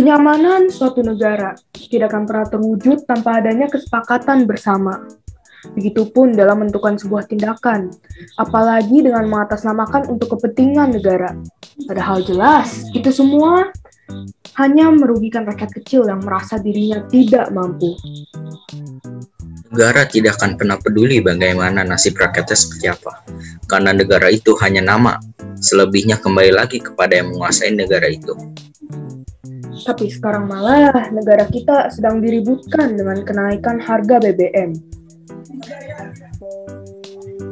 Kenyamanan suatu negara tidak akan pernah terwujud tanpa adanya kesepakatan bersama. Begitupun dalam menentukan sebuah tindakan, apalagi dengan mengatasnamakan untuk kepentingan negara. Padahal jelas, itu semua hanya merugikan rakyat kecil yang merasa dirinya tidak mampu. Negara tidak akan pernah peduli bagaimana nasib rakyatnya seperti apa, karena negara itu hanya nama, selebihnya kembali lagi kepada yang menguasai negara itu. Tapi sekarang malah negara kita sedang diributkan dengan kenaikan harga BBM.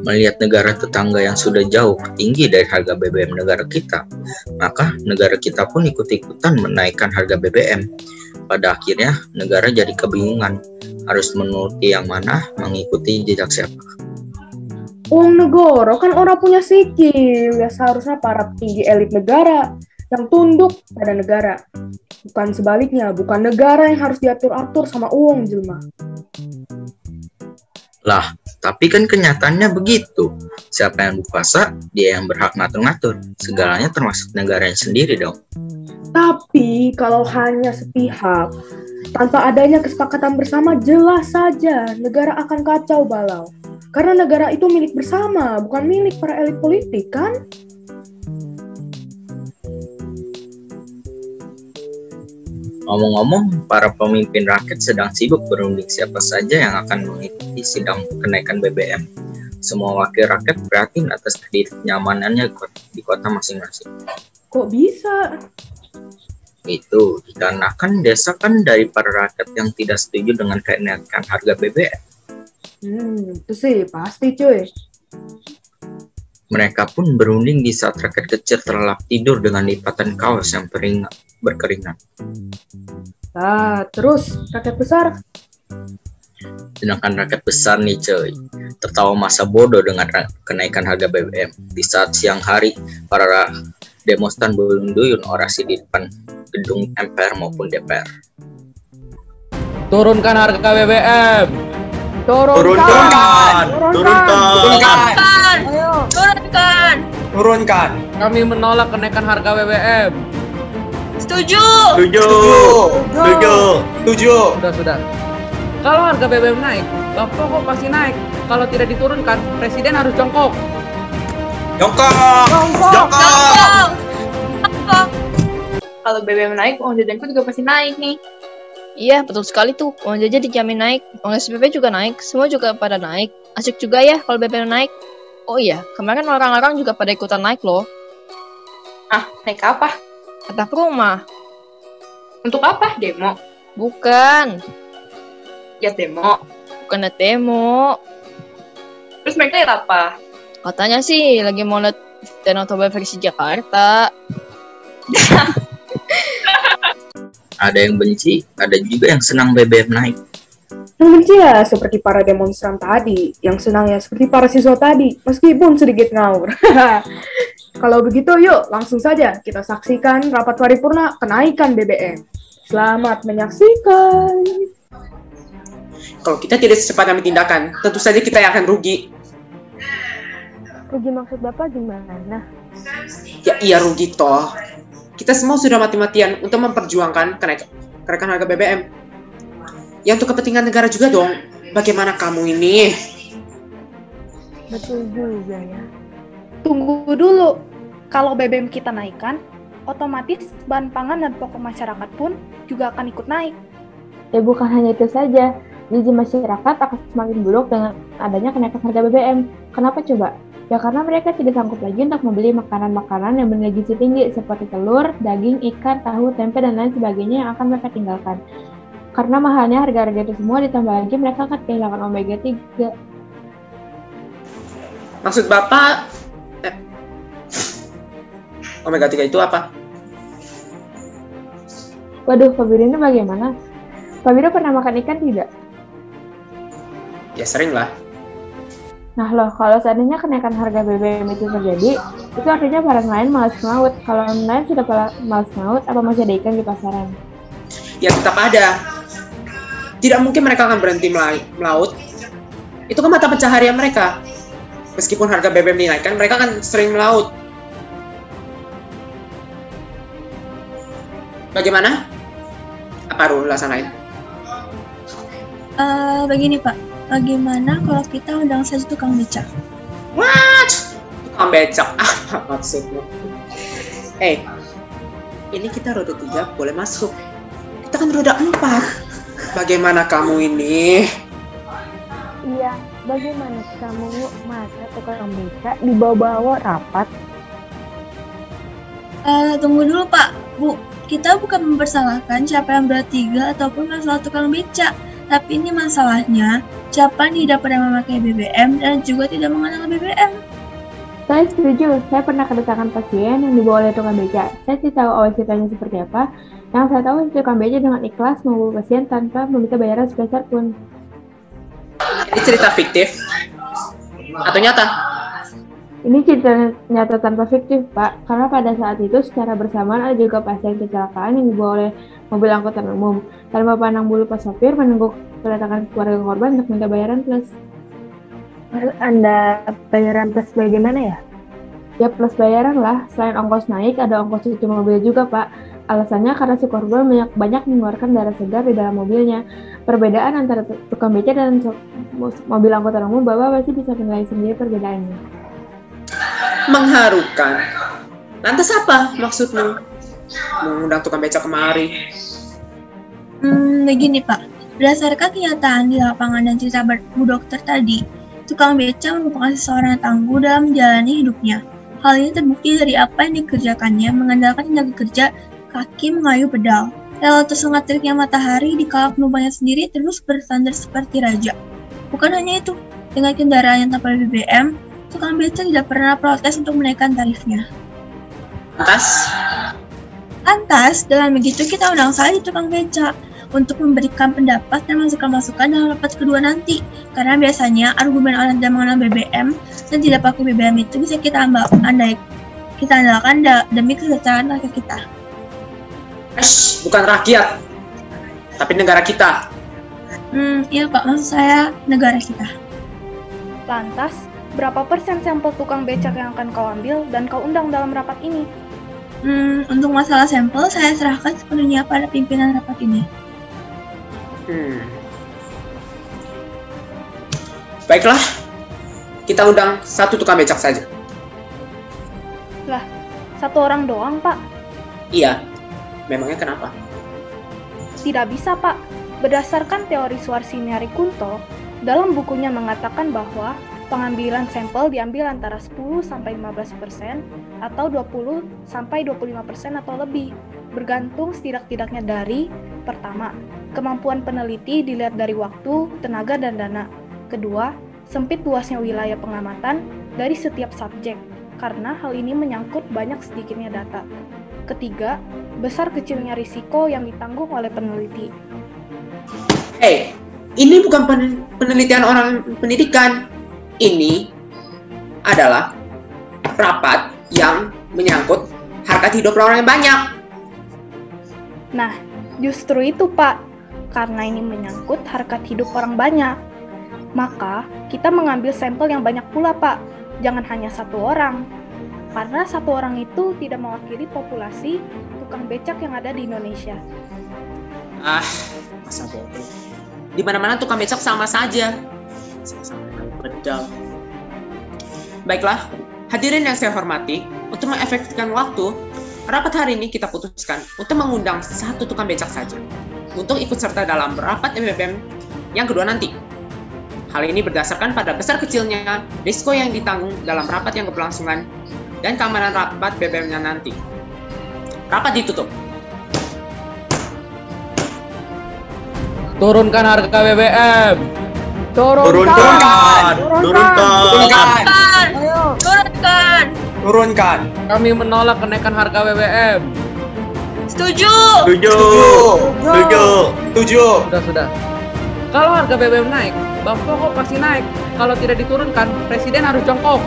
Melihat negara tetangga yang sudah jauh tinggi dari harga BBM negara kita, maka negara kita pun ikut-ikutan menaikkan harga BBM. Pada akhirnya, negara jadi kebingungan, harus menuruti yang mana, mengikuti jejak siapa. Negara kan orang punya sikil, ya seharusnya para petinggi elit negara yang tunduk pada negara. Bukan sebaliknya, bukan negara yang harus diatur-atur sama jelma. Lah, tapi kan kenyataannya begitu. Siapa yang berkuasa, dia yang berhak ngatur-ngatur. Segalanya termasuk negaranya sendiri dong. Tapi kalau hanya sepihak, tanpa adanya kesepakatan bersama, jelas saja negara akan kacau balau. Karena negara itu milik bersama, bukan milik para elit politik, kan? Ngomong-ngomong, para pemimpin rakyat sedang sibuk berunding siapa saja yang akan mengikuti sidang kenaikan BBM. Semua wakil rakyat prihatin atas ketidaknyamanannya di kota masing-masing. Kok bisa? Itu dikarenakan desakan dari para rakyat yang tidak setuju dengan kenaikan harga BBM. Itu sih pasti cuy. Mereka pun berunding di saat rakyat kecil terlelap tidur dengan lipatan kaos yang berkeringat. Terus rakyat besar? Sedangkan rakyat besar nih cuy, tertawa masa bodoh dengan kenaikan harga BBM. Di saat siang hari, para demonstran berduyun orasi di depan gedung MPR maupun DPR. Turunkan harga BBM! Turunkan! Kami menolak kenaikan harga BBM. Setuju! Sudah. Kalau harga BBM naik, bahan pokok pasti naik. Kalau tidak diturunkan, presiden harus jongkok. Jongkok! Kalau BBM naik, uang jajanku juga pasti naik nih. Iya, betul sekali tuh. Uang jajan dijamin naik. Uang SPP juga naik. Semua juga pada naik. Asik juga ya kalau BBM naik. Oh iya, kemarin orang-orang juga pada ikutan naik loh. Naik apa? Atap rumah. Untuk apa? Demo? Bukan. Ya demo. Bukan demo. Terus mereka lihat apa? Katanya sih lagi mau lihat Danau Toba versi Jakarta. Ada yang benci, ada juga yang senang BBM naik. Yang benci ya seperti para demonstran tadi, yang senang ya seperti para siswa tadi, meskipun sedikit ngawur. Kalau begitu yuk langsung saja kita saksikan rapat paripurna kenaikan BBM. Selamat menyaksikan. Kalau kita tidak secepatnya tindakan, tentu saja kita yang akan rugi. Rugi maksud Bapak gimana? Ya iya rugi toh. Kita semua sudah mati-matian untuk memperjuangkan kenaikan harga BBM. Ya untuk kepentingan negara juga dong. Bagaimana kamu ini? Betul juga ya. Tunggu dulu. Kalau BBM kita naikkan, otomatis bahan pangan dan pokok masyarakat pun juga akan ikut naik. Ya bukan hanya itu saja. Gizi masyarakat akan semakin buruk dengan adanya kenaikan harga BBM. Kenapa coba? Ya karena mereka tidak sanggup lagi untuk membeli makanan-makanan yang bergizi tinggi seperti telur, daging, ikan, tahu, tempe, dan lain sebagainya yang akan mereka tinggalkan. Karena mahalnya harga-harga itu semua ditambah lagi mereka akan kehilangan omega 3. Maksud Bapak, omega 3 itu apa? Waduh, Pak Biro ini bagaimana? Pak Biro pernah makan ikan tidak? Ya sering lah. Nah loh, kalau seandainya kenaikan harga BBM itu terjadi, itu artinya para nelayan malas melaut. Kalau nelayan sudah malas melaut, apa masih ada ikan di pasaran? Ya tetap ada. Tidak mungkin mereka akan berhenti melaut. Itu kan mata pencaharian mereka. Meskipun harga BBM dinaikkan, mereka akan sering melaut. Bagaimana? Paru laksanain. Begini Pak, bagaimana kalau kita undang saja tukang becak? What? Tukang becak? Apa maksudmu? Ini kita roda 3 boleh masuk. Kita kan roda 4. Bagaimana kamu ini? Iya, bagaimana kamu masa tukang becak dibawa-bawa rapat? Tunggu dulu Pak, Bu. Kita bukan mempersalahkan siapa yang berat 3 ataupun masalah tukang becak. Tapi ini masalahnya, siapa yang tidak pernah memakai BBM dan juga tidak mengenal BBM. Saya setuju, saya pernah kedatangan pasien yang dibawa oleh tukang becak. Saya tidak tahu awal ceritanya seperti apa. Yang saya tahu tukang becak dengan ikhlas membawa pasien tanpa meminta bayaran sepeser pun. Ini cerita fiktif atau nyata? Ini cerita nyata tanpa fiktif, Pak. Karena pada saat itu secara bersamaan ada juga pasien kecelakaan yang dibawa oleh mobil angkutan umum. Tanpa pandang bulu pas sopir menunggu kedatangan keluarga korban untuk minta bayaran plus. Anda bayaran plus bagaimana ya? Ya plus bayaran lah. Selain ongkos naik, ada ongkos cuci mobil juga, Pak. Alasannya karena si korban banyak mengeluarkan darah segar di dalam mobilnya. Perbedaan antara tukang becak dan mobil angkutan umum, Bapak pasti bisa menilai sendiri perbedaannya. Mengharukan. Lantas apa maksudmu? Mengundang tukang becak kemari. Begini Pak, berdasarkan kenyataan di lapangan dan cerita Bu Dokter tadi, tukang becak merupakan seseorang yang tangguh dalam menjalani hidupnya. Hal ini terbukti dari apa yang dikerjakannya mengandalkan tenaga kerja kaki mengayuh pedal. Rela tersengat teriknya matahari di kala penumpangnya sendiri terus bersandar seperti raja. Bukan hanya itu, dengan kendaraan yang tanpa BBM, tukang becak tidak pernah protes untuk menaikkan tarifnya. Lantas, dengan begitu kita undang saja tukang becak untuk memberikan pendapat dan masukan-masukan dalam rapat kedua nanti. Karena biasanya argumen orang tidak mengenal BBM dan tidak pakai BBM itu bisa kita andalkan demi kesejahteraan rakyat kita. Bukan rakyat, tapi negara kita. Iya Pak, maksud saya negara kita. Lantas, berapa persen sampel tukang becak yang akan kau ambil dan kau undang dalam rapat ini? Untuk masalah sampel, saya serahkan sepenuhnya pada pimpinan rapat ini. Baiklah, kita undang 1 tukang becak saja. Lah, 1 orang doang, Pak? Iya, memangnya kenapa? Tidak bisa, Pak. Berdasarkan teori Suarsinyari Kunto, dalam bukunya mengatakan bahwa pengambilan sampel diambil antara 10-15% atau 20-25% atau lebih, bergantung setidak-tidaknya dari: pertama, kemampuan peneliti dilihat dari waktu, tenaga, dan dana. Kedua, sempit luasnya wilayah pengamatan dari setiap subjek, karena hal ini menyangkut banyak sedikitnya data. Ketiga, besar kecilnya risiko yang ditanggung oleh peneliti. Ini bukan penelitian orang pendidikan. Ini adalah rapat yang menyangkut harkat hidup orang yang banyak. Nah, justru itu Pak, karena ini menyangkut harkat hidup orang banyak, maka kita mengambil sampel yang banyak pula Pak, jangan hanya 1 orang. Karena 1 orang itu tidak mewakili populasi tukang becak yang ada di Indonesia. Masa bodoh. Di mana-mana tukang becak sama saja. Sama-sama pedal. Baiklah, hadirin yang saya hormati, untuk mengefektifkan waktu, rapat hari ini kita putuskan untuk mengundang 1 tukang becak saja untuk ikut serta dalam rapat BBM yang kedua nanti. Hal ini berdasarkan pada besar kecilnya risiko yang ditanggung dalam rapat yang keberlangsungan dan keamanan rapat BBM-nya nanti. Rapat ditutup. Turunkan harga BBM. Turunkan. Kami menolak kenaikan harga BBM. Setuju. Sudah. Kalau harga BBM naik, bahan pokok pasti naik. Kalau tidak diturunkan, presiden harus jongkok.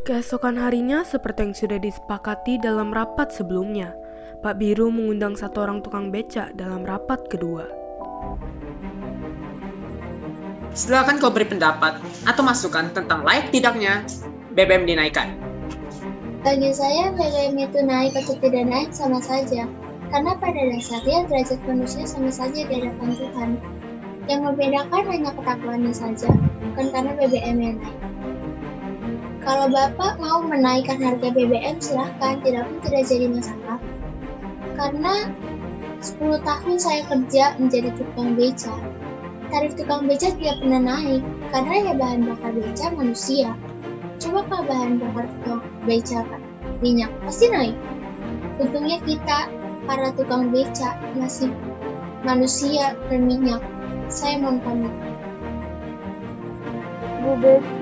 Keesokan harinya, seperti yang sudah disepakati dalam rapat sebelumnya, Pak Biru mengundang 1 orang tukang becak dalam rapat kedua. Silakan kau beri pendapat atau masukan tentang layak tidaknya BBM dinaikkan? Bagi saya, BBM itu naik atau tidak naik sama saja. Karena pada dasarnya derajat manusia sama saja di hadapan Tuhan. Yang membedakan hanya ketakuannya saja, bukan karena BBM yang naik. Kalau Bapak mau menaikkan harga BBM, silahkan, tidak jadi masalah. Karena 10 tahun saya kerja menjadi tukang beca. Tarif tukang beca tidak pernah naik, karena ya bahan bakar beca manusia. Coba kalau bahan bakar tukang beca minyak, pasti naik. Untungnya kita, para tukang beca, masih manusia berminyak. Saya mohon pamit.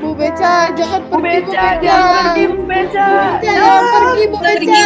Bu Beca, jangan pergi Bu Beca. Jangan pergi Bu Beca. Jangan pergi Bu Beca.